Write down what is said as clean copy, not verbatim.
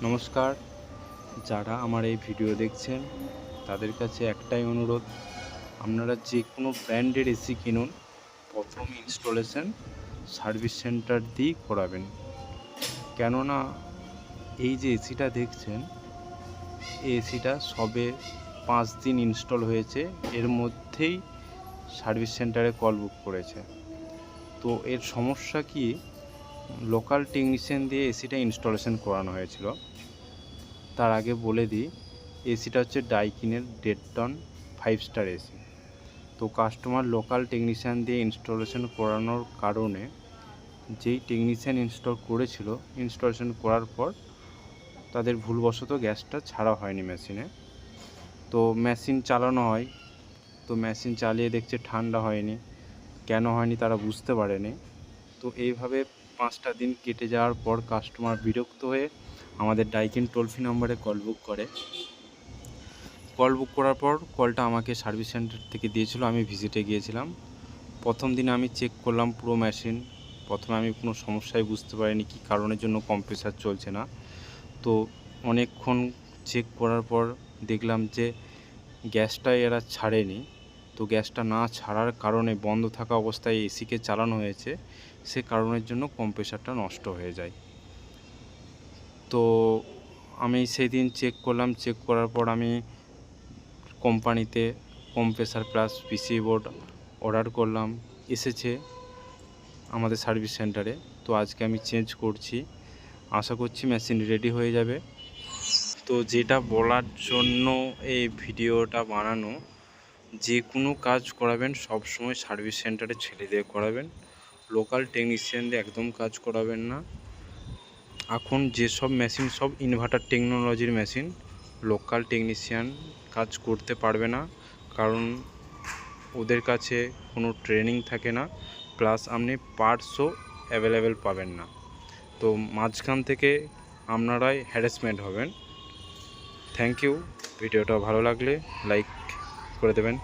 নমস্কার। যারা আমার এই ভিডিও দেখছেন তাদের কাছে একটাই অনুরোধ, আপনারা যে কোনো ব্র্যান্ডের এসি কিনুন, প্রথম ইনস্টলেশন সার্ভিস সেন্টার দিয়েই করাবেন। কেননা এই যে এসিটা দেখছেন, এই এসিটা সবে 5 দিন ইনস্টল হয়েছে, এর মধ্যেই সার্ভিস সেন্টারে কল বুক করেছে। তো এর সমস্যা কি, লোকাল টেকনিশিয়ান দিয়ে এসিটা ইনস্টলেশন করানো হয়েছিল। তার আগে বলে দিই, এসিটা হচ্ছে ডাইকিনের 1.5 টন 5 স্টার এসি। তো কাস্টমার লোকাল টেকনিশিয়ান দিয়ে ইনস্টলেশন করানোর কারণে যেই টেকনিশিয়ান ইনস্টলেশন করার পর তাদের ভুলবশত গ্যাসটা ছাড়া হয়নি মেশিনে। তো মেশিন চালানো হয়, তো মেশিন চালিয়ে দেখছে ঠান্ডা হয়নি। কেন হয়নি তারা বুঝতে পারেনি। তো এইভাবে 5টা দিন কেটে যাওয়ার পর কাস্টমার বিরক্ত হয়ে আমাদের ডাইকিন টোল ফ্রি নম্বরে কল বুক করে। কল বুক করার পর কলটা আমাকে সার্ভিস সেন্টার থেকে দিয়েছিল, আমি ভিজিটে গিয়েছিলাম। প্রথম দিনে আমি চেক করলাম পুরো মেশিন। প্রথমে আমি কোনো সমস্যাই বুঝতে পারিনি কী কারণের জন্য কম্প্রেসার চলছে না। তো অনেকক্ষণ চেক করার পর দেখলাম যে গ্যাসটাই এরা ছাড়েনি। তো গ্যাসটা না ছাড়ার কারণে বন্ধ থাকা অবস্থায় এসিকে চালানো হয়েছে, সে কারণের জন্য কম্প্রেসারটা নষ্ট হয়ে যায়। তো আমি সেই দিন চেক করলাম, চেক করার পর আমি কোম্পানিতে compressor plus PC board order করলাম, এসেছে আমাদের সার্ভিস সেন্টারে। তো আজকে আমি চেঞ্জ করছি, আশা করছি মেশিন রেডি হয়ে যাবে। তো যেটা বলার জন্য এই ভিডিওটা বানানো, যে কোনো কাজ করাবেন সবসময় সার্ভিস সেন্টারে ছেড়ে দিয়ে করাবেন, লোকাল টেকনিশিয়ানদের একদম কাজ করাবেন না। এখন যেসব মেশিন সব ইনভার্টার টেকনোলজির মেশিন, লোকাল টেকনিশিয়ান কাজ করতে পারবে না, কারণ ওদের কাছে কোনো ট্রেনিং থাকে না, প্লাস আপনি পার্টসও অ্যাভেলেবেল পাবেন না। তো মাঝখান থেকে আপনারাই হ্যারাসমেন্ট হবেন। Thank you. ভিডিওটা ভালো লাগলে লাইক করে দেবেন।